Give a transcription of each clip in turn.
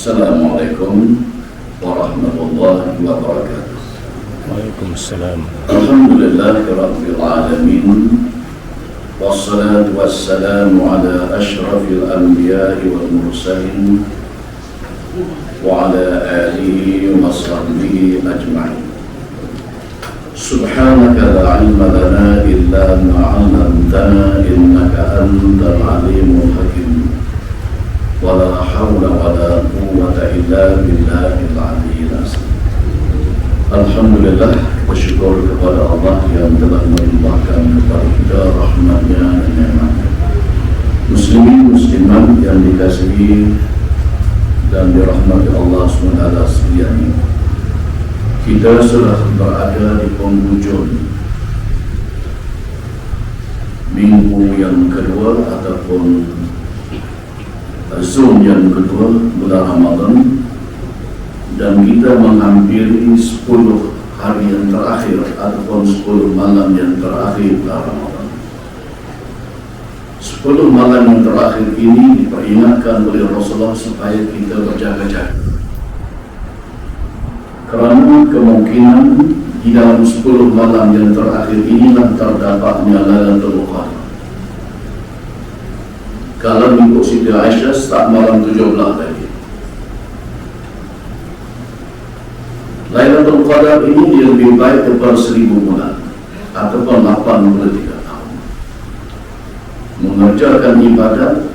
Assalamualaikum warahmatullahi wabarakatuh. Waalaikumsalam. Alhamdulillahirabbil alamin. Wassalatu wassalamu ala asyrafil anbiya'i wal mursalin wa ala alihi wa sahbihi ajma'in. Subhanaka la ilma lana illa ma 'allamtana innaka antal alimul hakim. Wala hawla wala quwwata illa billahil aliyyil azim. Alhamdulillah, kita syukur kepada Allah yang telah melimpahkan kepada kita rahmatnya dan nikmatnya. Muslimin muslimat yang dikasihi dan dirahmati Allah SWT sekalian, kita sudah berada di penghujung minggu yang kedua ataupun zon yang kedua bulan Ramadan, dan kita menghampiri 10 hari yang terakhir ataupun 10 malam yang terakhir bulan Ramadan. 10 malam yang terakhir ini diperingatkan oleh Rasulullah supaya kita berjaga-jaga, kerana kemungkinan di dalam 10 malam yang terakhir inilah terdapatnya Lailatul Qadar. Kalau ikut Siti Aisyah start malam 17 tadi. Lailatul Qadar ini dia lebih baik daripada 1000 bulan ataupun 83 tahun. Mengerjakan ibadat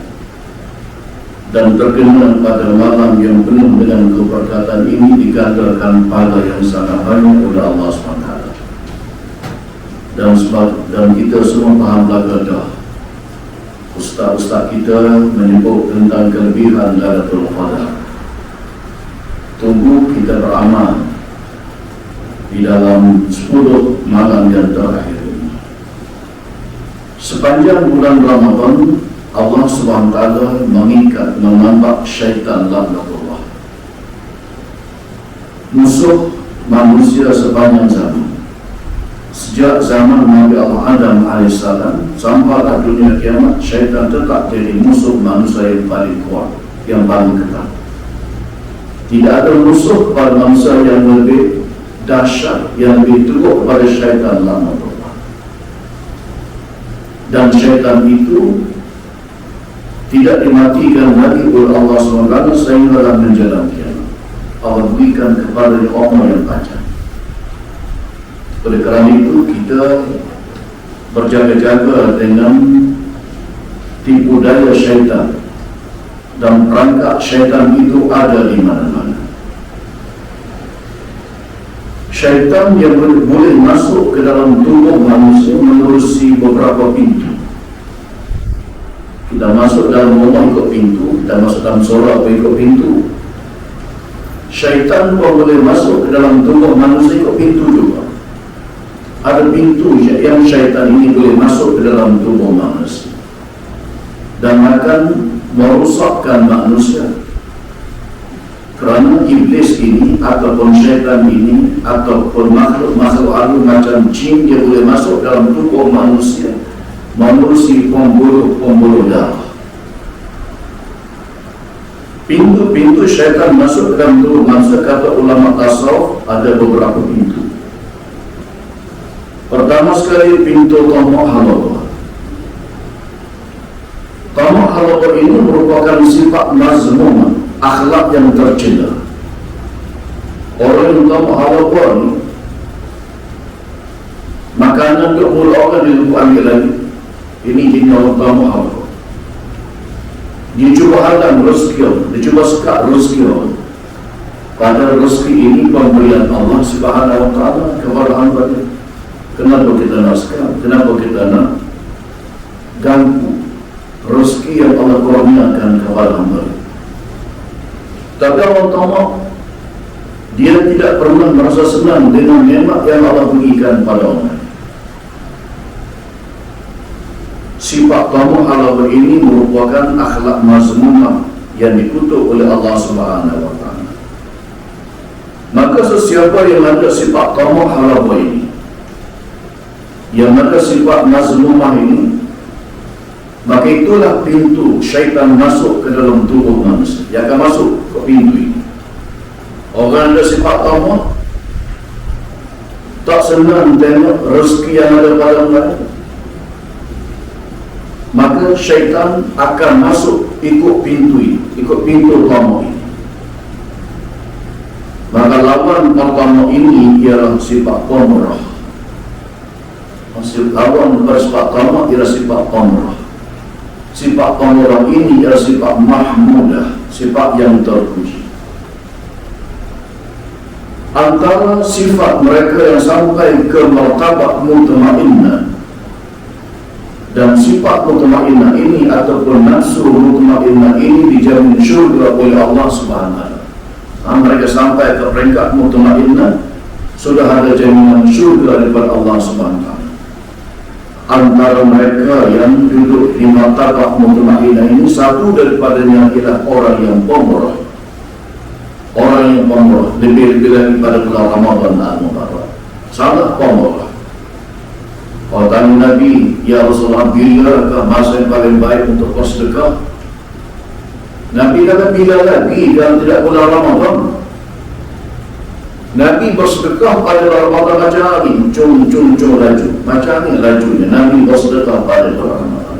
dan terkena pada malam yang penuh dengan keberkatan ini digandakan pahala yang sangat banyak oleh Allah SWT. Dan kita semua faham laga. Ustaz-ustaz kita menyebut tentang kelebihan Lailatul Qadar. Tunggu kita beramal di dalam 10 malam yang terakhir ini. Sepanjang bulan Ramadan, Allah SWT mengikat, menambah syaitan laknatullah, musuh manusia sepanjang zaman. Sejak zaman Nabi Allah Adam AS sampailah dunia kiamat, syaitan tetap jadi musuh manusia yang paling kuat, yang paling ketat. Tidak ada musuh kepada manusia yang lebih dahsyat, yang lebih teruk kepada syaitan laknatullah. Dan syaitan itu tidak dimatikan lagi oleh Allah SWT sehingga dalam menjelang kiamat. Allah berikan kepada orang yang tajam. Oleh kerana itu kita berjaga-jaga dengan tipu daya syaitan, dan perangkap syaitan itu ada di mana-mana. Syaitan yang boleh masuk ke dalam tubuh manusia menerusi beberapa pintu. Kita masuk dalam rumah ikut pintu, kita masuk dalam sorak ikut pintu. Syaitan pun boleh masuk ke dalam tubuh manusia ikut pintu juga. Ada pintu yang syaitan ini boleh masuk ke dalam tubuh manusia dan akan merosakkan manusia. Kerana iblis ini ataupun syaitan ini ataupun makhluk-makhluk halus macam jin, dia boleh masuk dalam tubuh manusia menerusi pembuluh darah. Pintu-pintu syaitan masuk ke dalam tubuh manusia, kata ulama tasawuf, ada beberapa pintu. Pertama sekali, pintu tamak halawah. Tamak halawah ini merupakan sifat mazmumah, akhlak yang tercela. Orang yang tamak halawah ni, makanan untuk mulut orang dia lupa ambil lagi. Ini jenis orang tamak halawah. Dia cuba hadam rezeki, dia cuba sekat rezeki. Padahal rezeki ini pemberian Allah Subhanahu Wa Taala kepada hamba-Nya. Kenapa kita nak sekat? Kenapa kita nak ganggu rezeki yang Allah kurniakan kepada hamba? Tapi orang tamak, dia tidak pernah merasa senang dengan nikmat yang Allah berikan pada orang. Sifat tamak Allah ini merupakan akhlak mazmumah yang dikutuk oleh Allah Subhanahu Wa Taala. Maka sesiapa yang ada sifat tamak Allah ini, yang ada sifat mazmumah ini, maka itulah pintu syaitan masuk ke dalam tubuh manusia. Dia akan masuk ke pintu ini. Orang ada sifat tamak, tak senang tengok rezeki yang ada pada mereka, maka syaitan akan masuk ikut pintu ini, ikut pintu tamak ini. Maka lawan tamak ini ialah sifat pemurah. Lawan bersifat tamak ialah sifat pemurah. Sifat pemurah ini ialah sifat mahmudah, sifat yang terpuji. Antara sifat mereka yang sampai ke martabat mutmainnah, dan sifat mutmainnah ini ataupun nafsu mutmainnah ini dijamin syurga oleh Allah SWT. Mereka sampai ke peringkat mutmainnah, sudah ada jaminan syurga daripada Allah SWT. Antara mereka yang duduk di martabat mutmainnah ini, satu daripadanya ialah orang yang pemurah. Orang yang pemurah, lebih-lebih lagi pada bulan Ramadan al-Mubarak, sangat pemurah. Kalau tanya Nabi, ya Rasulullah, bilakah masa yang paling baik untuk bersedekah? Nabi kata, bila lagi kalau tidak bulan Ramadan. Nabi bersedekah pada bulan Ramadan macam ni, cung laju, macam ni lajunya Nabi bersedekah pada bulan Ramadan.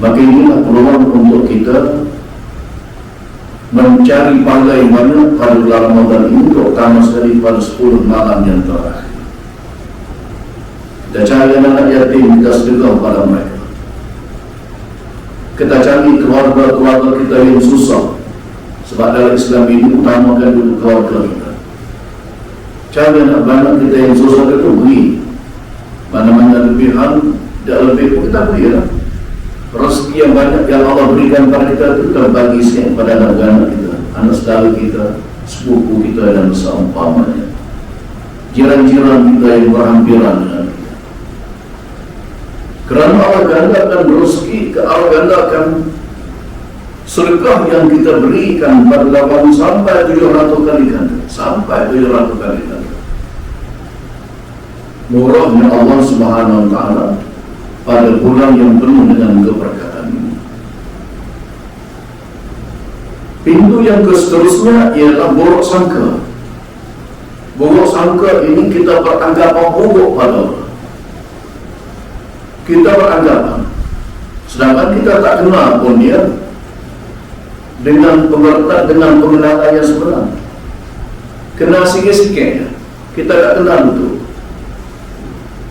Maka inilah peluang untuk kita mencari pahala yang banyak pada bulan Ramadan ini, terutama sekali pada 10 malam yang terakhir. Kita cari anak yatim, kita sedekah pada mereka. Kita cari keluarga-keluarga kita yang susah, sebab dalam Islam ini utamakan dulu keluarga kita. Cari anak-anak kita yang susah, kita beri. Mana-mana lebihan, tidak lebih pun kita beri lah. Rezeki yang banyak yang Allah berikan pada kita itu kita bagi sikit pada anak-anak kita, anak saudara kita, sepupu kita dan seumpamanya, jiran-jiran kita yang berhampiran dengan kita. Kerana Allah gandakan rezeki, Allah gandakan sedekah yang kita berikan pada 8 sampai 700 kali ganda, sampai 700 kali ganda. Murahnya Allah Subhanahu Wa Taala pada bulan yang penuh dengan keberkatan ini. Pintu yang seterusnya ialah buruk sangka. Buruk sangka ini kita beranggapan buruk pada Allah. Kita beranggapan, sedangkan kita tak kenal pun dia dengan pengertian, dengan pengenalan yang sebenar. Kenal sikit-sikit, kita tak kenal betul.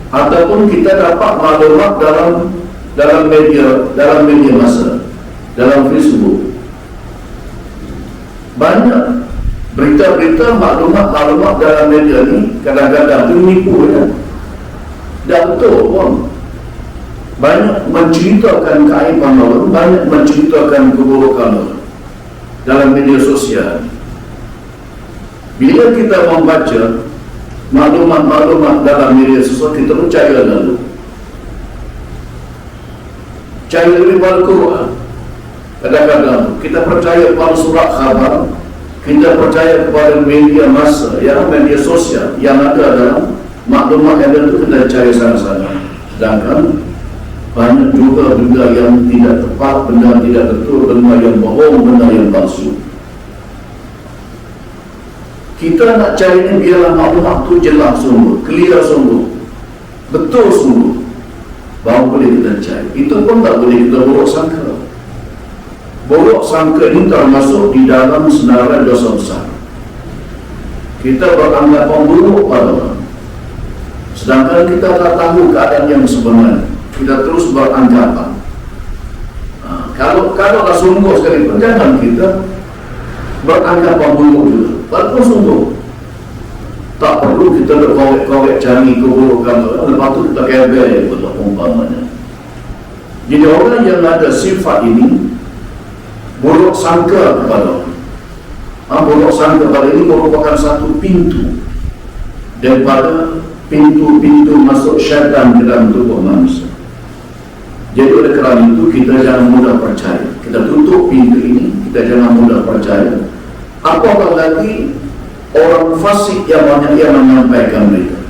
Ataupun kita dapat maklumat dalam media masa, dalam Facebook. Banyak berita-berita, maklumat dalam media ni kadang-kadang itu menipu ya. Tak betul pun. Banyak menceritakan keaiban orang, banyak menceritakan keburukan orang dalam media sosial. Bila kita membaca maklumat-maklumat dalam media sosial, kita percaya lalu. Percaya daripada Quran. Kadang-kadang kita percaya pada surat khabar, kita percaya kepada media massa, media sosial yang ada dalam maklumat yang ada itu kita percaya sana-sana. Sedangkan banyak juga benda yang tidak tepat, benda yang tidak betul, benda yang bohong, benda yang palsu. Kita nak cari ni biarlah maklumat tu jelas sungguh, clear sungguh, betul sungguh, baru boleh kita cari. Itu pun tak boleh kita buruk sangka. Buruk sangka ini termasuk di dalam senarai dosa besar. Kita beranggapan buruk pada orang, sedangkan kita tak tahu keadaan yang sebenarnya. Kita terus beranggapan. Kalau dah sungguh sekali pun, jangan kita beranggapan buruk juga. Walaupun sungguh, tak perlu kita berkorek-korek cari keburukan. Lepas tu kita kebel betul umpamanya. Jadi orang yang ada sifat ini buruk sangka kepada orang. Buruk sangka kepada ini merupakan satu pintu daripada pintu-pintu masuk syaitan ke dalam tubuh manusia. Jadi oleh kerana itu kita jangan mudah percaya. Kita tutup pintu ini, kita jangan mudah percaya. Apatah lagi orang fasik yang banyak yang menyampaikan berita.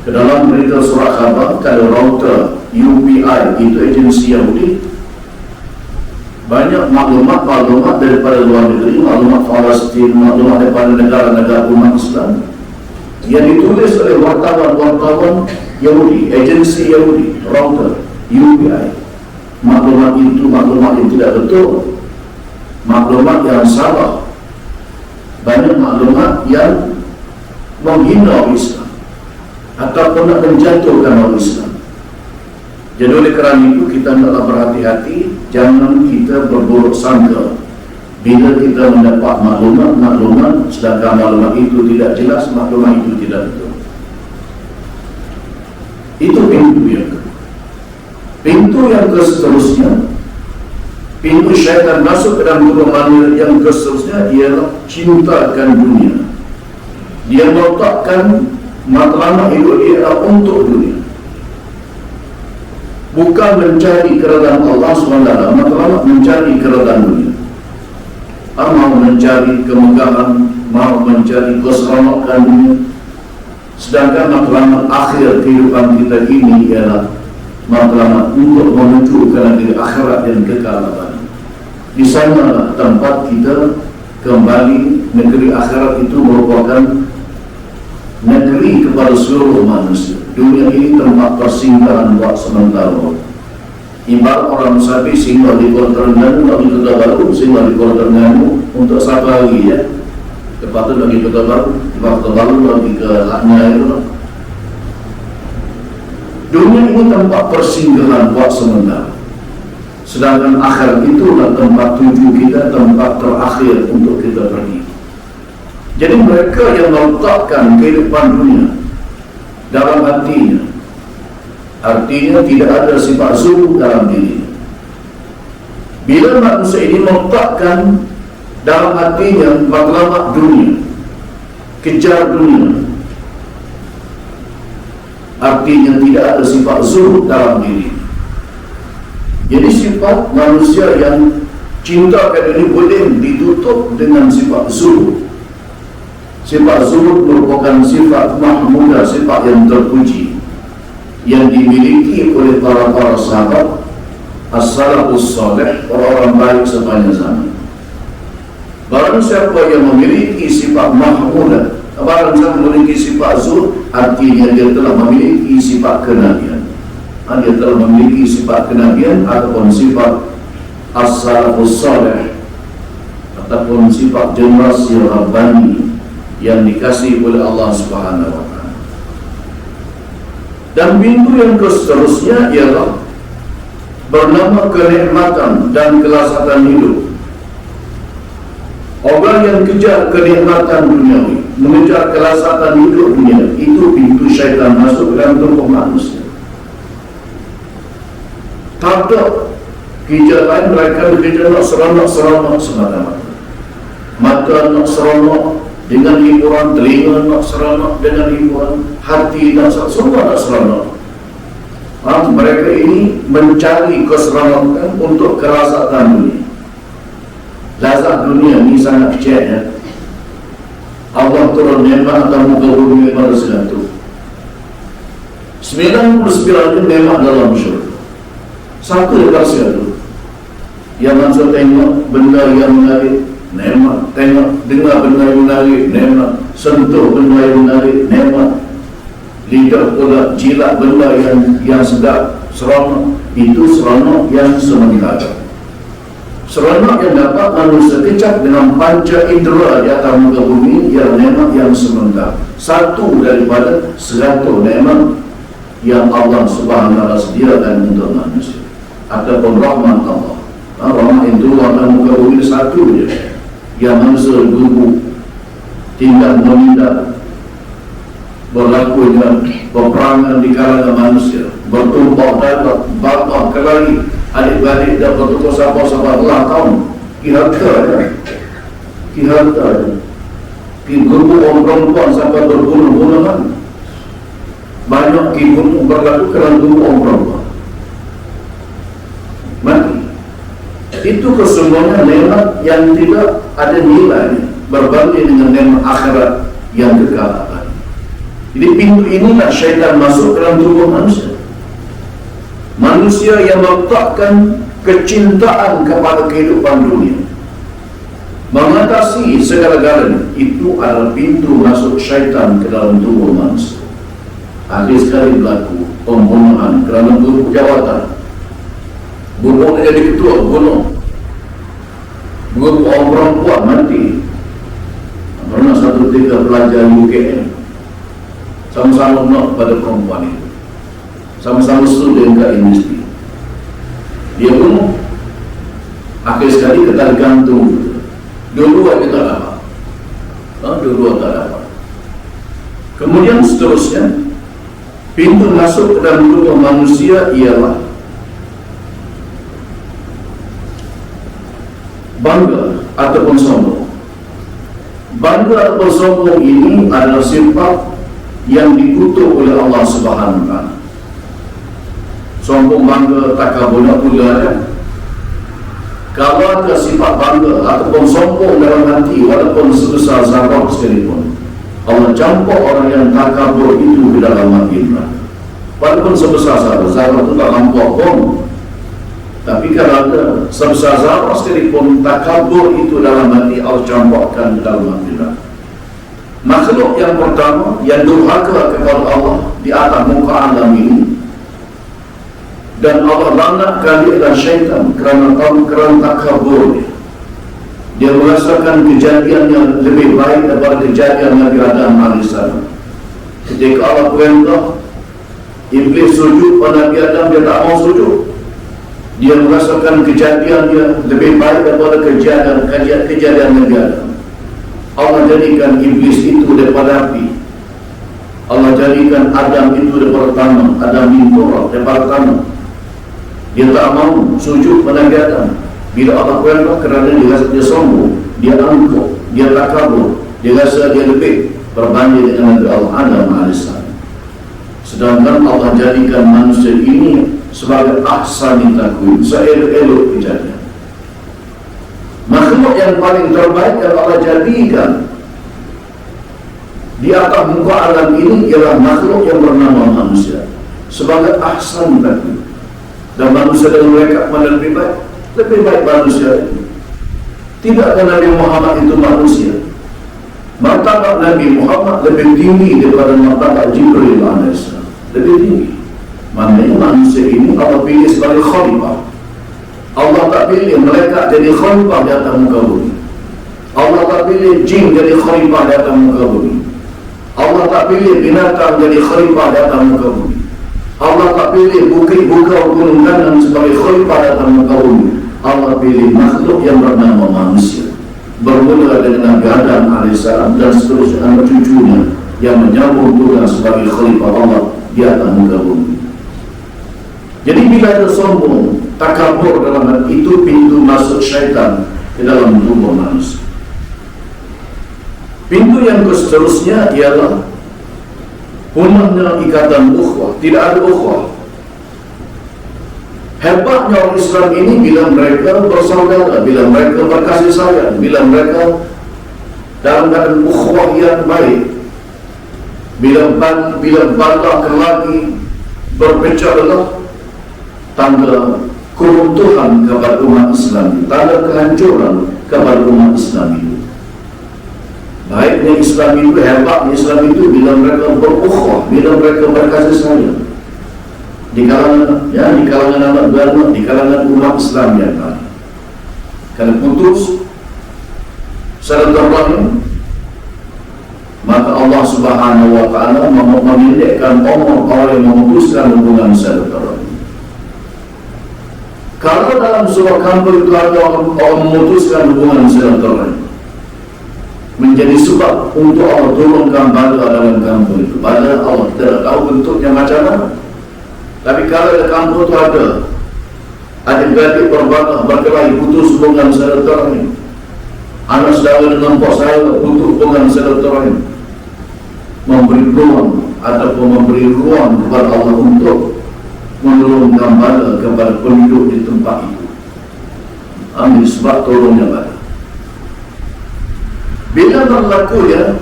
Ke dalam berita surat khabar, kalau router UPI, itu agensi Yahudi. Banyak maklumat daripada luar negeri, maklumat Palestin, maklumat daripada negara-negara umat Islam yang ditulis oleh wartawan-wartawan Yahudi, agensi Yahudi, Reuters, UPI. Maklumat itu maklumat yang tidak betul, maklumat yang salah, banyak maklumat yang menghina orang Islam ataupun nak menjatuhkan orang Islam. Jadi oleh kerana itu kita hendaklah berhati-hati, jangan kita berburuk sangka bila kita mendapat maklumat sedangkan maklumat itu tidak jelas, maklumat itu tidak betul. Itu pintu yang kedua. Pintu yang seterusnya, pintu syaitan masuk ke dalam tubuh manusia yang seterusnya ialah cintakan dunia. Dia meletakkan matlamat hidup dia untuk dunia, bukan mencari keredaan Allah SWT. Matlamat mencari keredaan dunia, mau mencari kemegahan, mau mencari keseronokan dunia. Sedangkan matlamat akhir kehidupan kita ini ialah matlamat untuk menuju ke negeri akhirat dan kekal abadi. Di sana tempat kita kembali. Negeri akhirat itu merupakan negeri kepada seluruh manusia. Dunia ini tempat persinggahan buat sementara. Ibarat orang musafir singgah di Kota Terengganu, nak pergi Kota Baru, singgah di Kota Terengganu untuk satu hari ya. Lepas tu nak pergi Kota Baru, lepas Kota Baru nak pergi ke Laknya itu. Dunia ini tempat persinggahan buat sementara. Sedangkan akhirat itulah tempat tuju kita, tempat terakhir untuk kita pergi. Jadi mereka yang meletakkan kehidupan dunia dalam hatinya, artinya tidak ada sifat zuhud dalam dirinya. Bila manusia ini meletakkan dalam hatinya matlamat dunia, kejar dunia, artinya tidak ada sifat zuhud dalam diri. Jadi sifat manusia yang cinta kepada ini boleh ditutup dengan sifat zuhud. Sifat zuhud merupakan sifat mahmudah, sifat yang terpuji, yang dimiliki oleh para sahabat as-salafus salih, orang-orang baik sepanjang zaman. Barang siapa yang memiliki sifat mahmudah, barang siapa memiliki sifat zuhud, artinya dia telah memiliki sifat kenabian. Dia telah memiliki sifat kenabian ataupun sifat as-salafus salih, ataupun sifat generasi rabbani yang dikasih oleh Allah Subhanahu wa Ta'ala. Dan pintu yang seterusnya ialah bernama kenikmatan dan kelazatan hidup. Orang yang kejar kenikmatan duniawi, mengejar kelazatan hidup dunia, itu pintu syaitan masuk dalam tubuh manusia. Tak ada kejar lain, mereka bekerja nak seronok semata-mata. Mata nak seronok dengan hiburan, telinga nak seronok dengan hiburan, hati nak seronok, semua nak seronok. Mereka ini mencari keseronokan untuk kelazatan dunia. Lazat dunia ni sangat kecil ya. Allah turun nikmat atas muka bumi pada segala 99 nikmat dalam syurga. Satu daripada segala. Yang manusia tengok benda yang menarik, nikmat. Tengok, dengar benda yang menarik, nikmat. Sentuh benda yang menarik, nikmat. Lidah pula jilat benda yang sedap, seronok. Itu seronok yang sementara. Seronok yang dapat manusia kecap dengan panca indera di atas muka bumi, ialah nikmat yang sementara. Satu daripada 100 nikmat yang Allah Subhanahu wa Ta'ala sediakan untuk manusia, ataupun rahmat Allah. Rahmat itu atas muka bumi satu je, yang manusia gugur, tindak menindak, berlakunya peperangan di kalangan manusia, bertumpah darah, bapak kelahi, adik-adik dan bertukar sahabat-sahabat Allah kaum kiharta gugur orang perempuan sampai berbunuh-bunuhan. Banyak kibunuh berlaku kerana gugur orang perempuan mati. Itu kesemuanya nikmat yang tidak ada nilai berbanding dengan nikmat akhirat yang kekal abadi. Jadi pintu inilah syaitan masuk ke dalam tubuh manusia. Manusia yang meletakkan kecintaan kepada kehidupan dunia, mengatasi segala-galanya, itu adalah pintu masuk syaitan ke dalam tubuh manusia. Akhir sekali berlaku pembunuhan kerana berebut jawatan. Bunuh jadi ketua, bunuh. Berebut orang perempuan, mati. Pernah satu tiga pelajar UKM sama-sama nak pada perempuan itu, sama-sama student kat universiti. Dia bunuh. Akhir sekali kita gantung. Dua-dua kita dapat. Dua-dua tak dapat. Kemudian seterusnya, pintu masuk ke dalam tubuh manusia ialah bangga ataupun sombong. Bangga ataupun sombong ini adalah sifat yang dikutuk oleh Allah Subhanahu Wa Taala. Sombong, bangga, takabur pula ya. Kalau ada sifat bangga ataupun sombong dalam hati, walaupun sebesar zarah sekalipun, Allah campur orang yang takabur itu ke dalam hati mereka. Walaupun sebesar zarah itu tak nampak pun, tapi kalau ada sebesar zarah sekalipun, takabur itu dalam hati, Allah campurkan ke dalam hati mereka. Makhluk yang pertama yang durhaka kepada Allah di atas muka alam ini, dan Allah laknatkan dia adalah syaitan kerana takabur. Dia merasakan kejadian yang lebih baik daripada kejadian Nabi Adam AS. Ketika Allah perintah Iblis sujud pada Nabi Adam, dia tak mau sujud. Dia merasakan kejadian yang lebih baik daripada kejadian Nabi Adam. Allah jadikan Iblis itu daripada api. Allah jadikan Adam itu daripada tanah. Adam bin Turab daripada tanah. Dia tak mau sujud pada Nabi Adam. Bila Allah perintah, kerana dia rasa dia sombong, dia angkuh, dia takabur, dia rasa dia lebih berbanding dengan Nabi Allah Adam AS. Sedangkan Allah jadikan manusia ini sebagai ahsani takwim, seelok-elok kejadian. Makhluk yang paling terbaik yang Allah jadikan di atas muka alam ini ialah makhluk yang bernama manusia sebagai ahsan takwim. Dan manusia dengan mereka mana lebih baik? Lebih baik manusia itu. Tidakkah Nabi Muhammad itu manusia? Martabat Nabi Muhammad lebih tinggi daripada martabat Jibril AS. Lebih tinggi. Maknanya manusia ini Allah pilih sebagai khalifah. Allah tak pilih malaikat jadi khalifah di atas muka bumi. Allah tak pilih jin jadi khalifah di atas muka bumi. Allah tak pilih binatang jadi khalifah di atas muka bumi. Allah tak pilih bukit buka gunung kanan sebagai khalifah di atas muka bumi. Allah pilih makhluk yang bernama manusia, bermula dengan Nabi Adam AS dan seterusnya anak cucunya yang menyambung tugas sebagai khalifah Allah di atas muka bumi. Jadi bila ada sombong, takabur dalam hati, itu pintu masuk syaitan ke dalam tubuh manusia. Pintu yang seterusnya ialah punahnya ikatan ukhuwah. Tidak ada ukhuwah. Hebatnya orang Islam ini bila mereka bersaudara, bila mereka berkasih sayang, bila mereka dalam keadaan ukhuwah yang baik, bila bala kelagi berpecah belah, tanda keruntuhan kepada umat Islam, tanda kehancuran kepada umat Islam itu. Baiknya Islam itu, hebatnya Islam itu bila mereka berukhuwah, bila mereka berkasih sayang di kalangan anak beranak, di kalangan umat Islam yang lain. Kalau putus silaturahim, maka Allah Subhanahu Wa Taala memindahkan orang yang memutuskan hubungan silaturahim. Kalau dalam sebuah kampung itu ada orang memutuskan hubungan silaturahim, menjadi sebab untuk Allah turunkan bala dalam kampung itu. Bala Allah tidak tahu bentuknya macam mana. Tapi kalau di kampung itu ada adik-adik berbantah berkelahi, putus hubungan silaturahim, anak saudara dengan pos saya putus hubungan silaturahim, memberi peluang ataupun memberi ruang kepada Allah untuk menurunkan bala kepada penduduk di tempat itu. Ambil sebab tolongnya bala. Bila berlaku ya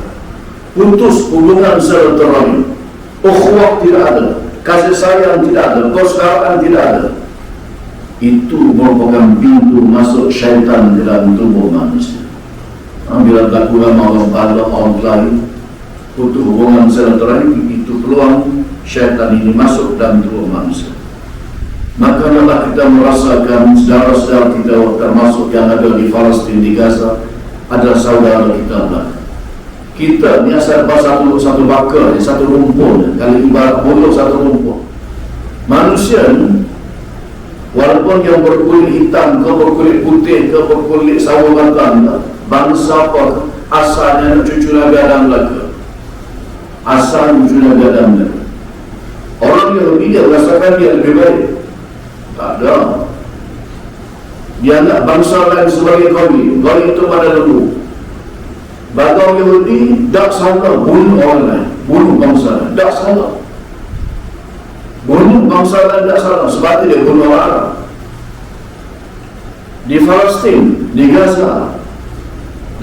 putus hubungan silaturahim, ukhuwah tidak ada, kasih sayang tidak ada, persaudaraan tidak ada. Itu merupakan pintu masuk syaitan ke dalam tubuh manusia. Bila tak kurang orang pada orang lain, putus hubungan silaturahim, itu peluang syaitan ini masuk dalam tubuh manusia. Maka hendaklah kita merasakan saudara-saudara kita termasuk yang ada di Palestin, di Gaza, adalah saudara kita belakang. Kita ni asal satu bakar, satu rumpun. Kalau ibarat bodoh satu rumpun. Manusia ni, walaupun yang berkulit hitam ke, berkulit putih ke, berkulit sawo batang ke, bangsa apa, asalnya cucu Nabi Adam belaka. Asal cucu Nabi Adam belaka. Orang Yahudi dia rasakan dia lebih baik. Tak ada. Dia nak bangsa lain sebagai kami. Kami itu pada lembu. Bagi orang Yahudi, tak salah bunuh orang lain, bunuh bangsa lain, tak salah. Bunuh bangsa lain tak salah, sebab dia bunuh orang Arab. Di Palestin, di Gaza,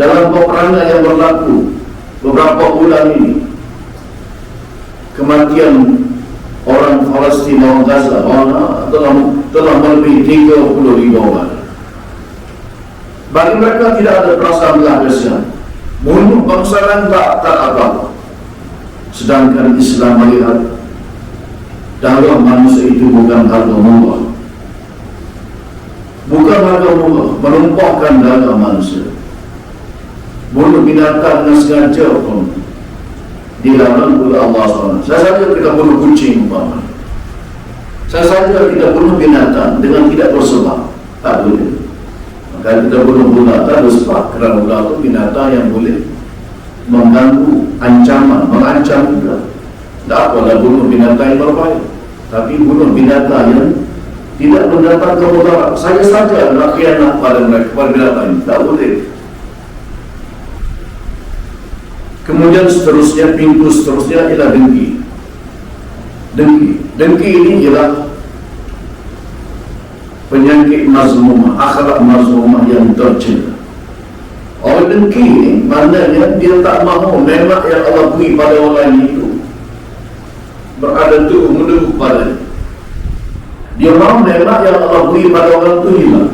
dalam peperangan yang berlaku beberapa bulan ini, kematian orang Palestin, orang Gaza, telah melebihi 30,000 orang. Bagi mereka tidak ada perasaan belah kasihan. Bunuh bangsa lain tak apa. Sedangkan Islam melihat darah manusia itu bukan harga murah. Bukan harga murah, menumpahkan darah manusia. Bunuh binatang dengan sengaja pun dilarang oleh Allah SWT. Saya saja kita bunuh kucing umpama. Saya saja kita bunuh binatang dengan tidak bersebab. Tak boleh. Maka kita bunuh ular tak bersebab, kerana ular itu binatang yang boleh mengganggu, mengancam juga. Tak apalah bunuh binatang yang berbahaya, tapi bunuh binatang yang tidak mendatangkan mudarat. Saya saja nak khianat pada mereka, pada binatang ini. Tak boleh. Kemudian seterusnya, pintu seterusnya ialah dengki. Dengki ini ialah penyakit mazmumah, akhlak mazmumah yang tercela. Orang dengki ni maknanya dia tak mahu nikmat yang Allah beri pada orang lain itu berada tu menunggu pada dia. Mahu nikmat yang Allah beri pada orang tu hilang.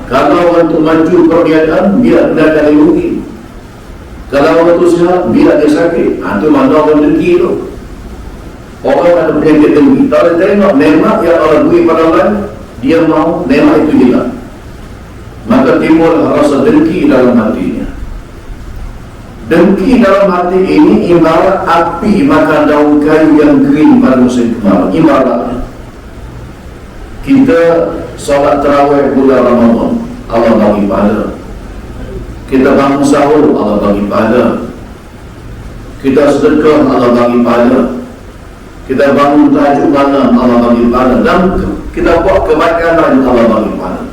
Kalau orang tu maju perniagaan, biar perniagaan dia rugi. Kalau orang tu sihat, biar dia sakit. Itu mana orang dengki tu. Orang ada penyakit dengki. Kalau tengok nikmat yang Allah beri pada orang lain, dia mahu nikmat itu hilang. Maka timbul rasa dengki dalam hatinya. Dengki dalam hati ini ibarat api makan daun kayu yang kering pada musim kemarau. Ibaratnya kita solat tarawih bulan Ramadan, Allah bagi pahala. Kita bangun sahur, Allah bagi pahala. Kita sedekah, Allah bagi pahala. Kita bangun tahajud malam, Allah bagi pahala. Dan kita buat kebaikan lain, Allah bagi pahala.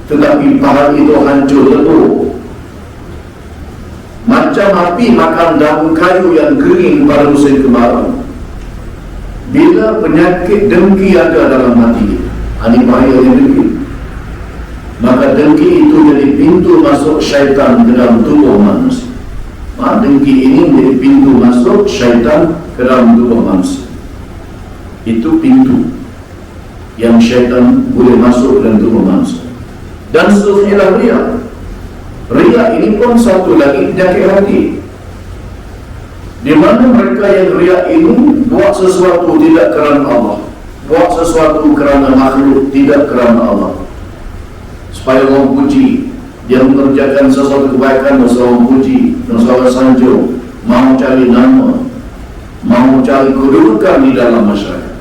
Tetapi pahala itu hancur letup. Macam api makan daun kayu yang kering pada musim kemarau. Bila penyakit dengki ada dalam hati, ini bahaya yang dengki. Maka dengki itu jadi pintu masuk syaitan ke dalam tubuh manusia. Dengki ini menjadi pintu masuk syaitan ke dalam tubuh manusia. Itu pintu yang syaitan boleh masuk dalam tubuh manusia. Dan seterusnya adalah riya. Riya ini pun satu lagi penyakit hati, di mana mereka yang riya ini buat sesuatu tidak kerana Allah, buat sesuatu kerana makhluk, tidak kerana Allah, supaya orang puji. Dia mengerjakan sesuatu kebaikan dan seorang puji dan seorang sanjung, mahu cari nama, mahu cari kedudukan di dalam masyarakat.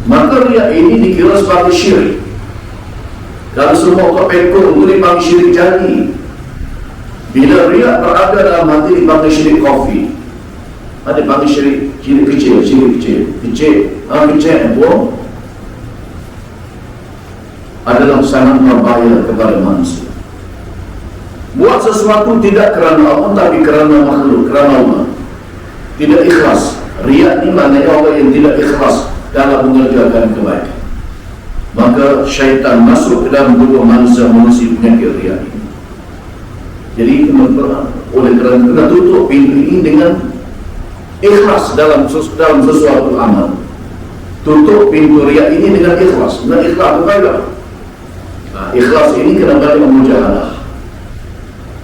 Maka riya ini dikira sebagai syirik. Kalau semua orang pekor itu dipanggil syirik jadi. Bila riya berada dalam hati dipanggil syirik kofi. Ada dipanggil syirik kecil. Kecil pun adalah sangat berbahaya kepada manusia. Buat sesuatu tidak kerana Allah, tapi kerana makhluk, kerana Allah. Tidak ikhlas. Riya ini maknanya orang yang tidak ikhlas dalam mengerjakan kebaikan. Maka syaitan masuk ke dalam tubuh manusia penyakit riya ini. Jadi oleh kerana kena tutup pintu ini dengan ikhlas dalam sesuatu amal. Tutup pintu riak ini dengan ikhlas. Dengan ikhlas bukanlah. Ikhlas ini kena banyak mujahadah.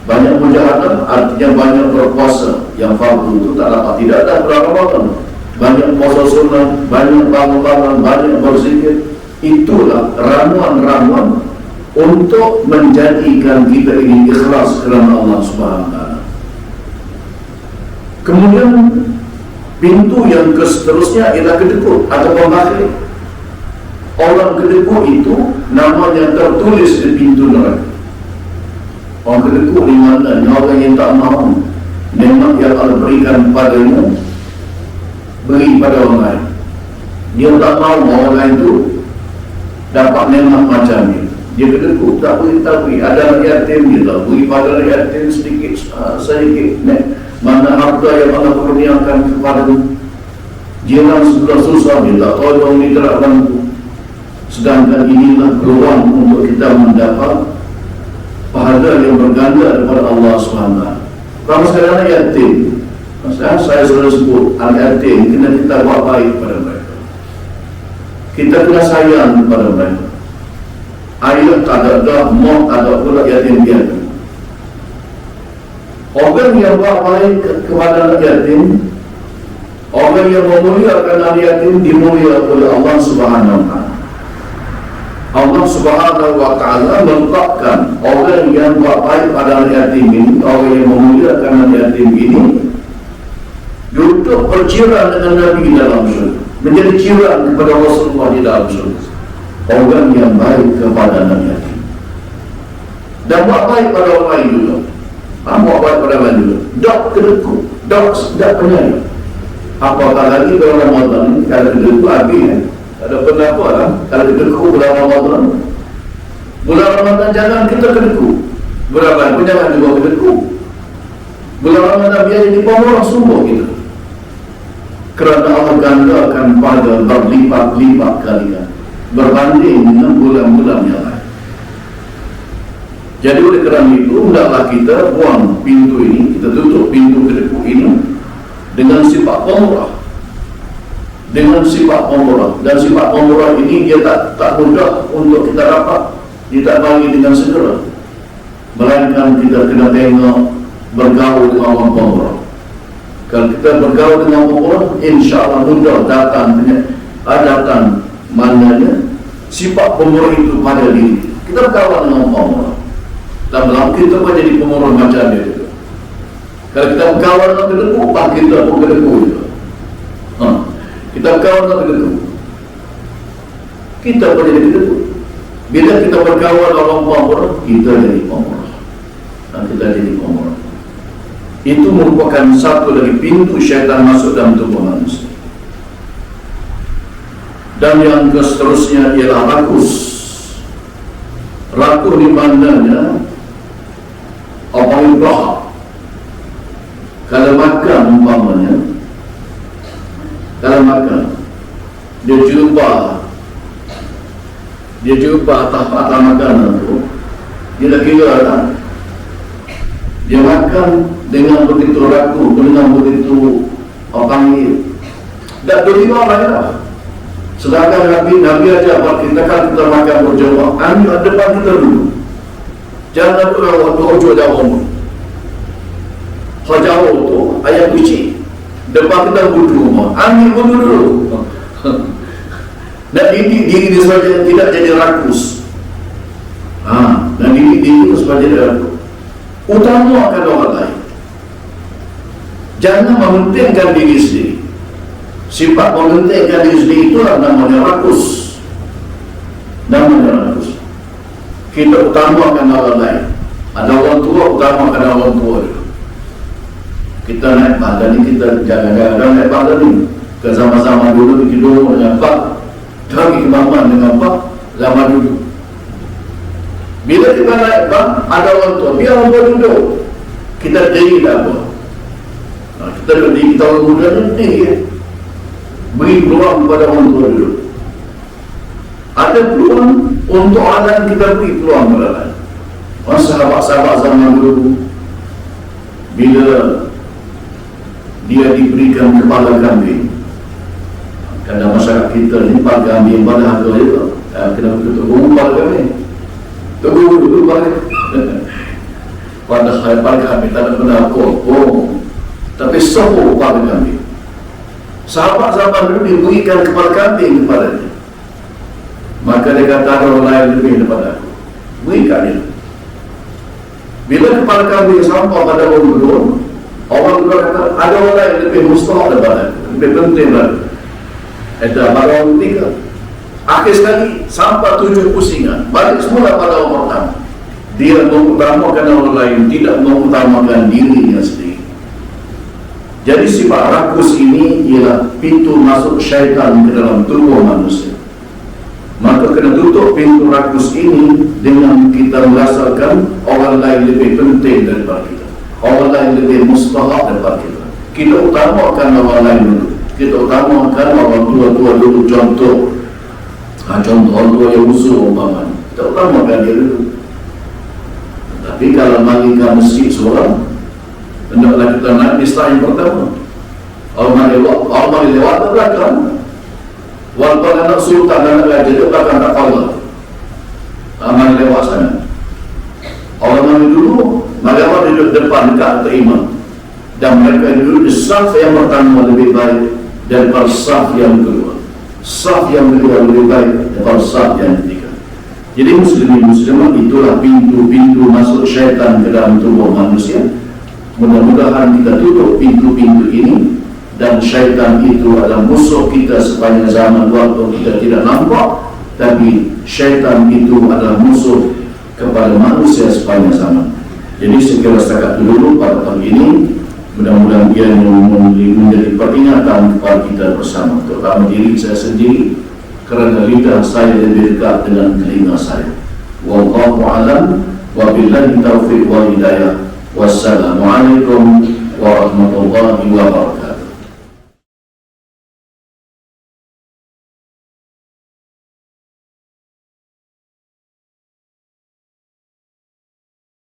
Banyak mujahadah artinya banyak berpuasa. Yang fardu itu tak dapat, tidak ada berapa-apa. Banyak puasa sunnah, banyak bangun-bangun, banyak berzikir. Itulah ramuan-ramuan untuk menjadikan kita ini ikhlas kerana Allah Subhanahu Wa Taala. Kemudian pintu yang seterusnya ialah kedekut atau pembakhil. Orang kedekut itu namanya tertulis di pintu neraka. Orang kedekut di mana? Orang yang tak mahu nikmat yang Allah berikan padamu beri pada orang lain. Dia tak mahu orang lain itu dapat nikmat macam ni. Dia kedekut, tak beri. Ada yatim dia tak beri pada yatim sedikit. Mana harta yang Allah kurniakan kepada jiran sudah susah, dia tak tolong, dia tak bantu. Sedangkan inilah peluang untuk kita mendapat pahala yang berganda daripada Allah SWT. Kalau sekarang yatim, saya sudah sebut, anak yatim kena kita buat baik kepada mereka. Kita kena sayang kepada mereka. Ayat tak ada, mak tak ada pula yatim piatu. Orang yang buat baik kepada anak yatim, orang yang memuliakan anak yatim dimuliakan oleh Allah Subhanahu Wa Taala. Allah Subhanahu Wa Taala meletakkan orang yang buat baik pada anak yatim ini, orang yang memuliakan anak yatim ini, duduk berjiran dengan Nabi dalam syurga, menjadi jiran kepada Rasulullah di dalam syurga. Orang yang baik kepada anak yatim dan buat baik pada orang lain juga. Buat baik pada orang lain juga. Dok kedekut, dok sedap penyayang. Apakah lagi dalam Ramadan ini, kalau kedekut habis kan? Ada pendapat lah, kalau kedekut bulan Ramadan. Bulan Ramadan jangan kita kedekut. Bulan Ramadan pun jangan juga kedekut. Bulan Ramadan biar jadi pemurah sungguh kita. Kerana Allah gandakan pada berlipat-lipat kalian berbanding dengan bulan-bulan yang lain. Jadi oleh kerana itu, hendaklah kita buang pintu ini, kita tutup pintu kedekut ini dengan sifat pemurah. Dengan sifat pemurah. Dan sifat pemurah ini dia tak mudah untuk kita dapat. Dia tak bagi dengan segera. Melainkan kita kena tengok bergaul dengan orang pemurah. Kalau kita bergaul dengan pemurah, insya-Allah mudah datang mananya sifat pemurah itu pada diri. Kita berkawan dengan pemurah. Dan lama kita pun jadi pemurah macam dia juga. Kalau kita berkawan dengan kedekut, kita pun kedekut juga. Kita berkawan dengan kedekut, kita pun jadi kedekut. Bila kita berkawan dengan orang pemurah, kita jadi pemurah. Dan kita jadi pemurah. Itu merupakan satu dari pintu syaitan masuk dalam tubuh manusia. Dan yang seterusnya ialah rakus. Rakus di mananya apa yang berhak. Kalau makan umpamanya, kalau makan dia jumpa atas makanan itu, dia dah kira tak? Dia makan dengan begitu rakus, dengan begitu panggil, tak terima lah. Sedangkan Nabi ajar buat kita kan kita makan berjamaah, ambil depan kita dulu. Jangan dulu waktu ojo jauh. Jauh tu ayat kecil. Depan kita budu rumah, ambil budu dulu. Dan didik diri supaya tidak jadi rakus. Dan didik diri supaya jadi rakus. Utamakan orang lain. Jangan mementingkan diri sendiri. Sifat mementingkan diri sendiri itulah namanya rakus. Namanya rakus. Kita utamakan orang lain. Ada orang tua, utamakan orang tua dulu. Kita naik badan ni, kita jangan-jangan naik badan ni. Ke sama-sama dulu di kidung dengan Pak, kami kemampuan dengan Pak, zaman dulu. Bila kita naik Pak, ada orang tua, biar orang tua duduk. Kita diri tak apa. Kita duduk, kita orang muda ni diri. Beri peluang kepada orang tua dulu. Ada peluang untuk orang lain, kita beri peluang kepada lain. Sahabat-sahabat zaman dulu, bila dia diberikan kepala kambing. Karena masyarakat kita ni kepala kambing pada harga juga. Kena tutup kepala kambing. Tutup kepala. Padahal kepala kambing tak ada benda apa-apa. Tapi sopo kepala kambing. Sahabat-sahabat dulu diberikan kepala kambing kepadanya. Maka dia kata ada orang lain lebih daripada aku. Berikan dia. Bila kepala kambing sampai pada orang kedua kata ada orang lain lebih mustahak daripada aku, lebih penting daripada aku. Itu pada orang ketiga. Akhir sekali sampai 7 pusingan, balik semula pada orang pertama. Dia mengutamakan orang lain, tidak mengutamakan dirinya sendiri. Jadi sifat rakus ini ialah pintu masuk syaitan ke dalam tubuh manusia. Maka kena tutup pintu rakus ini dengan kita merasakan orang lain lebih penting daripada kita, orang lain lebih mustahak daripada kita. Kita utamakan orang lain dulu. Kita utamakan orang tua-tua dulu. Contoh orang tua yang usul umpamanya, kita utamakan dia dulu. Tapi kalau malingkan masjid seorang, hendaklah kita naik di slide yang pertama. Orang lewat ke belakang. Walaupun anak sultan dan anak raja itu belakang tak kalah. Amal lewat sana. Orang mandi dulu, mereka duduk depan dekat atau imam. Dan mereka duduk di saf yang pertama lebih baik daripada saf yang kedua. Saf yang kedua lebih baik daripada saf yang ketiga. Jadi muslimin-muslimat itulah pintu-pintu masuk syaitan ke dalam tubuh manusia. Mudah-mudahan kita tutup pintu-pintu ini. Dan syaitan itu adalah musuh kita sepanjang zaman waktu kita tidak nampak. Tapi syaitan itu adalah musuh kepada manusia sepanjang zaman. Jadi sekiranya setakat dulu pada tahun ini, mudah-mudahan ia menjadi peringatan kepada kita bersama, terutama diri saya sendiri, kerana lidah saya lebih dekat dengan telinga saya. Wallahu a'lam, wabillahi taufiq wal hidayah. Wassalamualaikum warahmatullahi wabarakatuh.